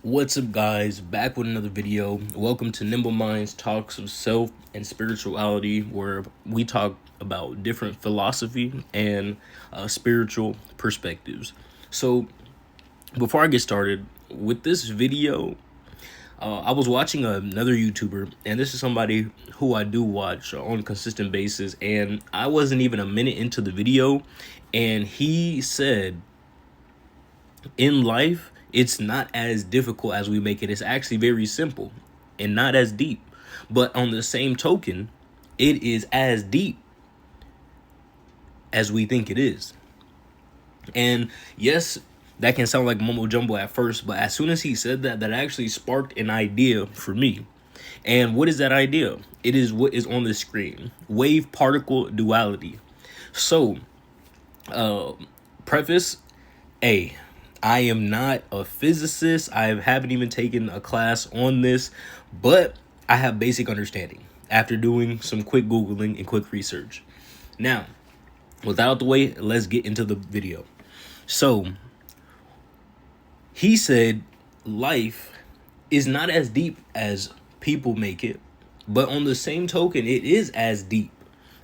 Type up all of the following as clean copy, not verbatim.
What's up, guys? Back with another video. Welcome to Nimble Minds Talks of Self and Spirituality, where we talk about different philosophy and spiritual perspectives. So, before I get started with this video, I was watching another YouTuber, and this is somebody who I do watch on a consistent basis, and I wasn't even a minute into the video, and he said, in life, it's not as difficult as we make it. It's actually very simple and not as deep. But on the same token, it is as deep as we think it is. And yes, that can sound like mumbo jumbo at first, but as soon as he said that, that actually sparked an idea for me. And what is that idea? It is what is on the screen: wave particle duality. So, preface A, I am not a physicist. I haven't even taken a class on this, but I have basic understanding after doing some quick Googling and quick research. Now, without the way, let's get into the video. So, he said life is not as deep as people make it, but on the same token, it is as deep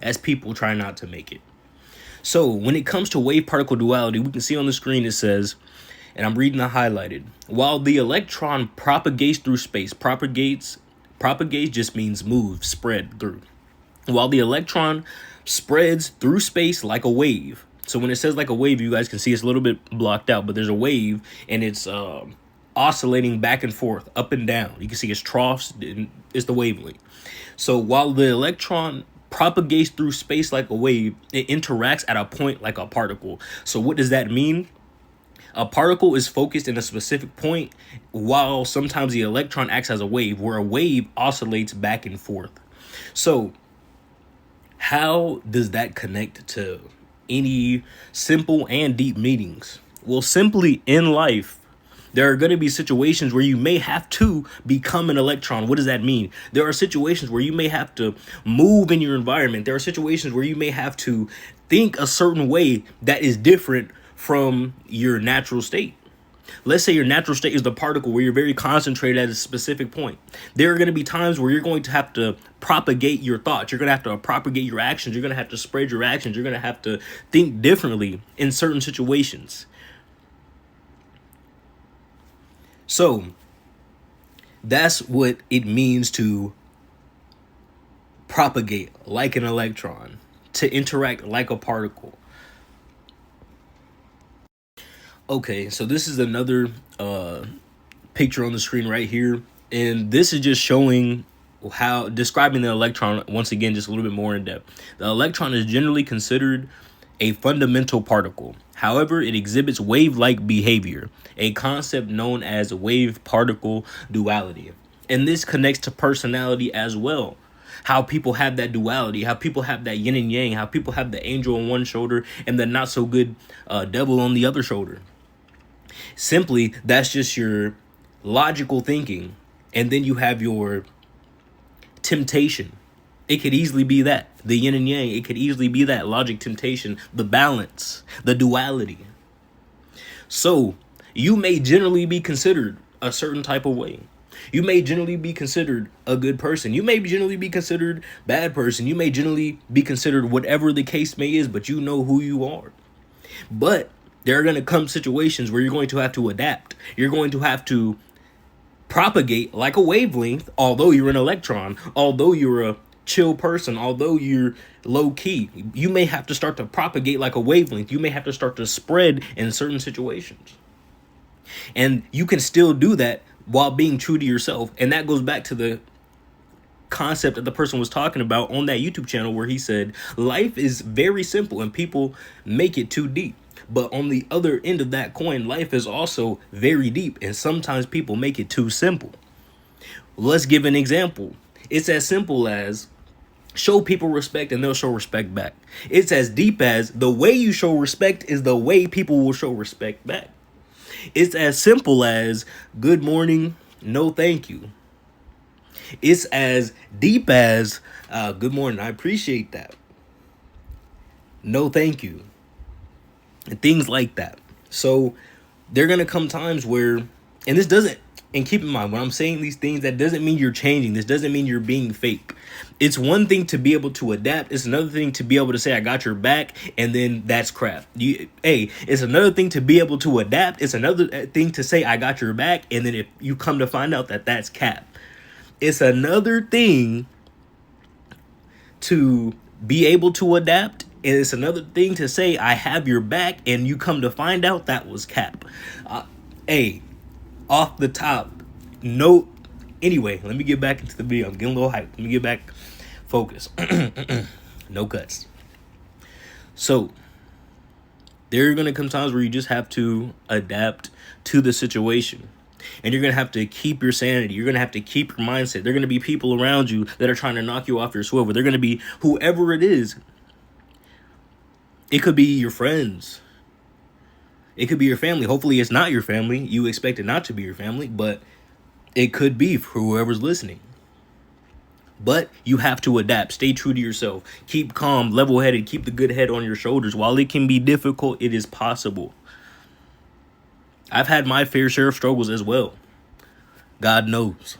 as people try not to make it. So, when it comes to wave particle duality, we can see on the screen it says, and I'm reading the highlighted: while the electron propagates through space, propagates just means move, spread through. While the electron spreads through space like a wave. So when it says like a wave, you guys can see it's a little bit blocked out, but there's a wave, and it's oscillating back and forth, up and down. You can see it's troughs, it's the wavelength. So while the electron propagates through space like a wave, it interacts at a point like a particle. So what does that mean? A particle is focused in a specific point, while sometimes the electron acts as a wave, where a wave oscillates back and forth. So how does that connect to any simple and deep meanings? Well, simply in life, there are going to be situations where you may have to become an electron. What does that mean? There are situations where you may have to move in your environment. There are situations where you may have to think a certain way that is different from your natural state. Let's say your natural state is the particle, where you're very concentrated at a specific point. There are going to be times where you're going to have to propagate your thoughts. You're going to have to propagate your actions. You're going to have to spread your actions. You're going to have to think differently in certain situations. So that's what it means to propagate like an electron, to interact like a particle. Okay, so this is another picture on the screen right here, and this is just showing how, describing the electron once again, just a little bit more in depth. The electron is generally considered a fundamental particle. However, it exhibits wave-like behavior, a concept known as wave-particle duality. And this connects to personality as well. How people have that duality, how people have that yin and yang, how people have the angel on one shoulder and the not so good devil on the other shoulder. Simply, that's just your logical thinking. And then you have your temptation. It could easily be that, the yin and yang. It could easily be that logic, temptation, the balance, the duality. So you may generally be considered a certain type of way. You may generally be considered a good person. You may generally be considered bad person. You may generally be considered whatever the case may is, but you know who you are. But there are going to come situations where you're going to have to adapt. You're going to have to propagate like a wavelength, although you're an electron, although you're a chill person, although you're low key. You may have to start to propagate like a wavelength. You may have to start to spread in certain situations. And you can still do that while being true to yourself. And that goes back to the concept that the person was talking about on that YouTube channel, where he said life is very simple and people make it too deep. But on the other end of that coin, life is also very deep, and sometimes people make it too simple. Let's give an example. It's as simple as show people respect and they'll show respect back. It's as deep as the way you show respect is the way people will show respect back. It's as simple as good morning, no thank you. It's as deep as good morning, I appreciate that, no thank you, and things like that. So there are going to come times where And this doesn't, and keep in mind, when I'm saying these things, that doesn't mean you're changing. This doesn't mean you're being fake. It's one thing to be able to adapt. It's another thing to be able to say, I got your back, and then that's crap. It's another thing to be able to adapt. It's another thing to say, I got your back, and then if you come to find out that that's cap. It's another thing to be able to adapt, and it's another thing to say, I have your back, and you come to find out that was cap. Hey, off the top, no. Anyway, let me get back into the video. I'm getting a little hyped. Let me get back focused. No cuts. So, there are going to come times where you just have to adapt to the situation. And you're going to have to keep your sanity. You're going to have to keep your mindset. There are going to be people around you that are trying to knock you off your swivel. They're going to be whoever it is. It could be your friends. It could be your family. Hopefully it's not your family. You expect it not to be your family, but it could be for whoever's listening. But you have to adapt. Stay true to yourself. Keep calm, level-headed. Keep the good head on your shoulders. While it can be difficult, it is possible. I've had my fair share of struggles as well. God knows.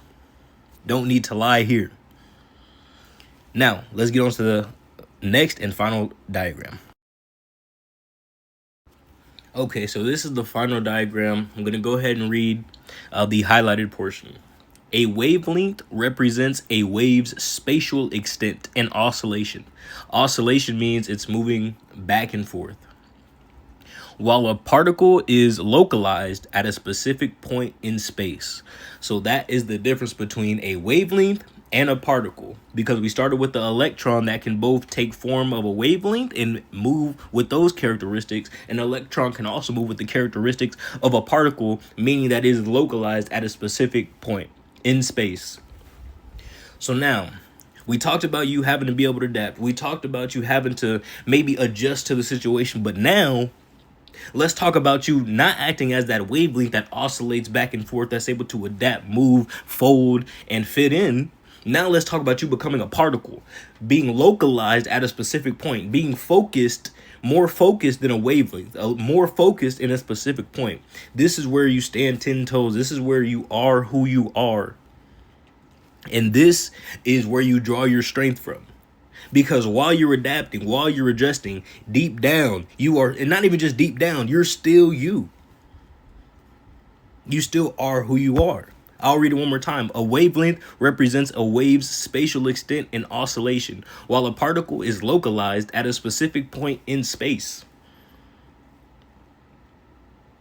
Don't need to lie here. Now, let's get on to the next and final diagram. Okay, so this is the final diagram. I'm going to go ahead and read the highlighted portion. A wavelength represents a wave's spatial extent and oscillation. Oscillation means it's moving back and forth. While a particle is localized at a specific point in space. So that is the difference between a wavelength and a particle, because we started with the electron that can both take form of a wavelength and move with those characteristics. An electron can also move with the characteristics of a particle, meaning that it is localized at a specific point in space. So now, we talked about you having to be able to adapt. We talked about you having to maybe adjust to the situation, but now let's talk about you not acting as that wavelength that oscillates back and forth, that's able to adapt, move, fold, and fit in. Now let's talk about you becoming a particle, being localized at a specific point, being focused, more focused than a wavelength, more focused in a specific point. This is where you stand 10 toes. This is where you are who you are. And this is where you draw your strength from. Because while you're adapting, while you're adjusting, deep down, you are, and not even just deep down, you're still you. You still are who you are. I'll read it one more time. A wavelength represents a wave's spatial extent and oscillation, while a particle is localized at a specific point in space.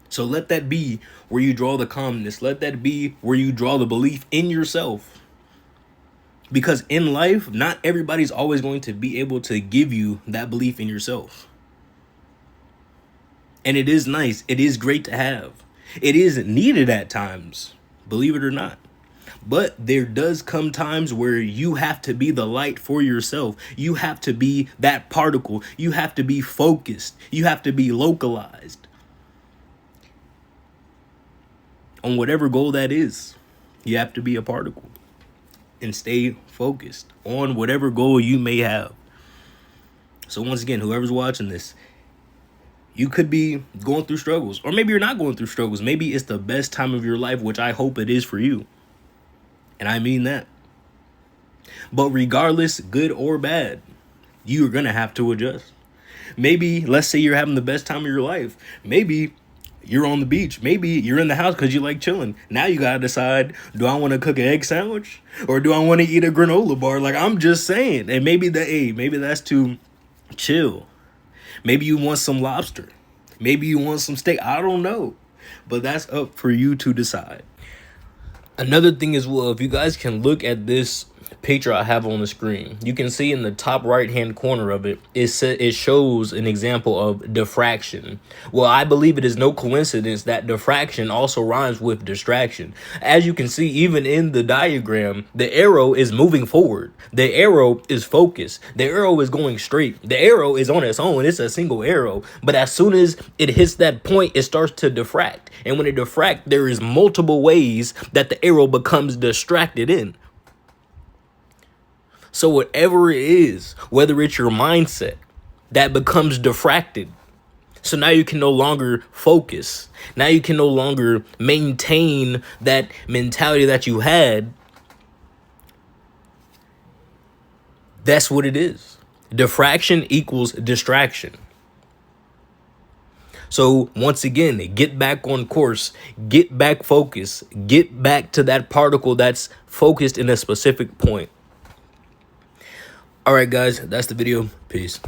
So let that be where you draw the calmness. Let that be where you draw the belief in yourself. Because in life, not everybody's always going to be able to give you that belief in yourself. And it is nice. It is great to have. It is needed at times, believe it or not. But there does come times where you have to be the light for yourself. You have to be that particle. You have to be focused. You have to be localized on whatever goal that is. You have to be a particle and stay focused on whatever goal you may have. So once again, whoever's watching this, you could be going through struggles, or maybe you're not going through struggles. Maybe it's the best time of your life, which I hope it is for you. And I mean that. But regardless, good or bad, you're going to have to adjust. Maybe, let's say you're having the best time of your life. Maybe you're on the beach. Maybe you're in the house because you like chilling. Now you got to decide, do I want to cook an egg sandwich or do I want to eat a granola bar? Like, I'm just saying. And maybe that's too chill. Maybe you want some lobster. Maybe you want some steak. I don't know. But that's up for you to decide. Another thing as well, if you guys can look at this picture I have on the screen, you can see in the top right hand corner of it, it shows an example of diffraction. Well, I believe it is no coincidence that diffraction also rhymes with distraction. As you can see, even in the diagram, the arrow is moving forward. The arrow is focused. The arrow is going straight. The arrow is on its own. It's a single arrow. But as soon as it hits that point, it starts to diffract. And when it diffracts, there is multiple ways that the arrow becomes distracted in. So whatever it is, whether it's your mindset that becomes diffracted, So now you can no longer focus. Now you can no longer maintain that mentality that you had. That's what it is. Diffraction equals distraction. So once again, get back on course, get back focused, get back to that particle that's focused in a specific point. All right, guys, that's the video. Peace.